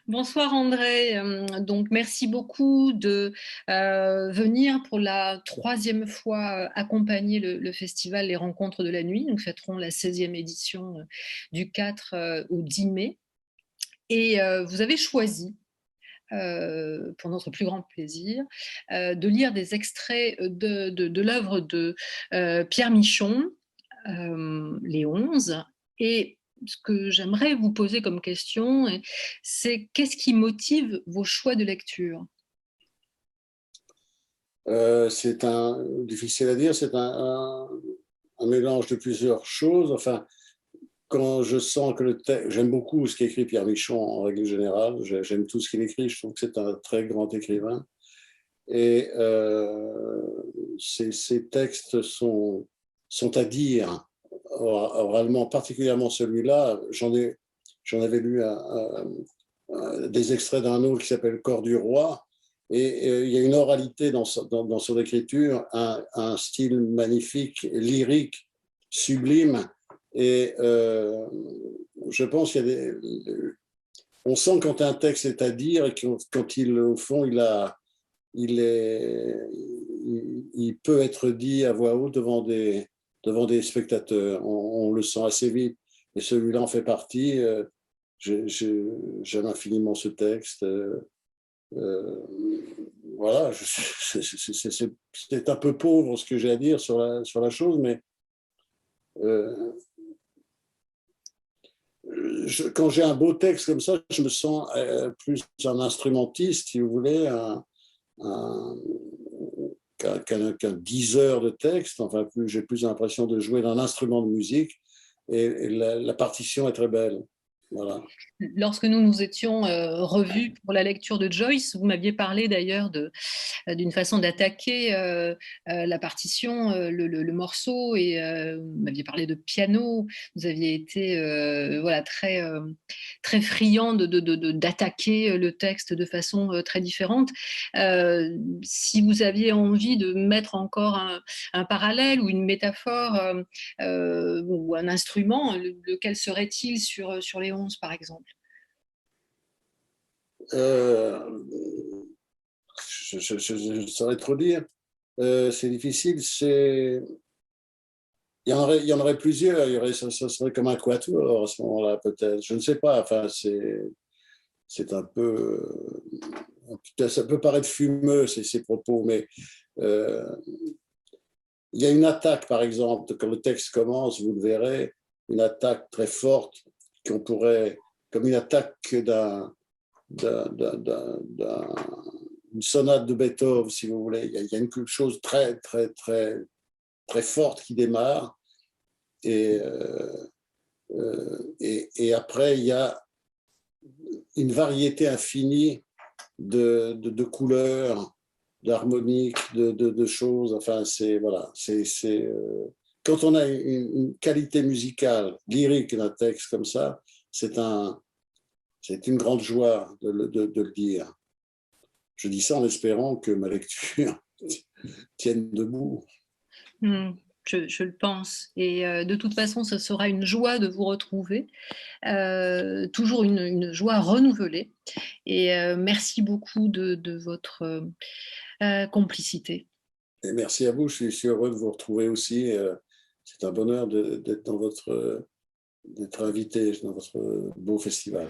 Bonsoir André. Donc merci beaucoup de venir pour la troisième fois accompagner le festival Les Rencontres de la Nuit. Nous fêterons la 16e édition du 4 au 10 mai. Et vous avez choisi, pour notre plus grand plaisir, de lire des extraits de l'œuvre de Pierre Michon, les 11. Et ce que j'aimerais vous poser comme question, c'est qu'est-ce qui motive vos choix de lecture? C'est difficile à dire, c'est un mélange de plusieurs choses. Enfin, quand je sens que le texte, j'aime beaucoup ce qu'écrit Pierre Michon en règle générale, j'aime tout ce qu'il écrit, je trouve que c'est un très grand écrivain. Et ces textes sont à dire oralement, particulièrement celui-là. J'en avais lu des extraits d'un autre qui s'appelle Corps du roi. Et il y a une oralité dans son écriture, un style magnifique, lyrique, sublime. Et je pense qu'il y a on sent quand un texte est à dire et quand au fond, il peut être dit à voix haute devant des spectateurs. On le sent assez vite. Et celui-là en fait partie. J'aime infiniment ce texte. Voilà, c'est un peu pauvre ce que j'ai à dire sur la chose, mais quand j'ai un beau texte comme ça, je me sens plus un instrumentiste, si vous voulez, qu'un diseur de texte. Enfin, j'ai plus l'impression de jouer d'un instrument de musique et la partition est très belle. Voilà. Lorsque nous nous étions revus pour la lecture de Joyce, vous m'aviez parlé d'ailleurs d'une façon d'attaquer la partition, le morceau, et vous m'aviez parlé de piano. Vous aviez été voilà, très friand d'attaquer le texte de façon très différente. Si vous aviez envie de mettre encore un parallèle ou une métaphore ou un instrument, lequel serait-il sur les 11 par exemple? Je ne saurais trop dire. C'est difficile. Il y en aurait plusieurs. Ça serait comme un quatuor à ce moment-là, peut-être. Je ne sais pas. Enfin, c'est un peu. Ça peut paraître fumeux, ces propos, mais il y a une attaque, par exemple, quand le texte commence, vous le verrez, une attaque très forte qu'on pourrait, comme une attaque une sonate de Beethoven, si vous voulez. Il y a quelque chose très, très, très, très forte qui démarre. Et après, il y a une variété infinie de couleurs, d'harmoniques, de choses. Enfin, voilà, quand on a une qualité musicale, lyrique d'un texte comme ça, c'est une grande joie de le dire. Je dis ça en espérant que ma lecture tienne debout. Je le pense. Et de toute façon, ce sera une joie de vous retrouver. Toujours une joie renouvelée. Et merci beaucoup de votre complicité. Et merci à vous. Je suis heureux de vous retrouver aussi. C'est un bonheur d'être invité dans votre beau festival.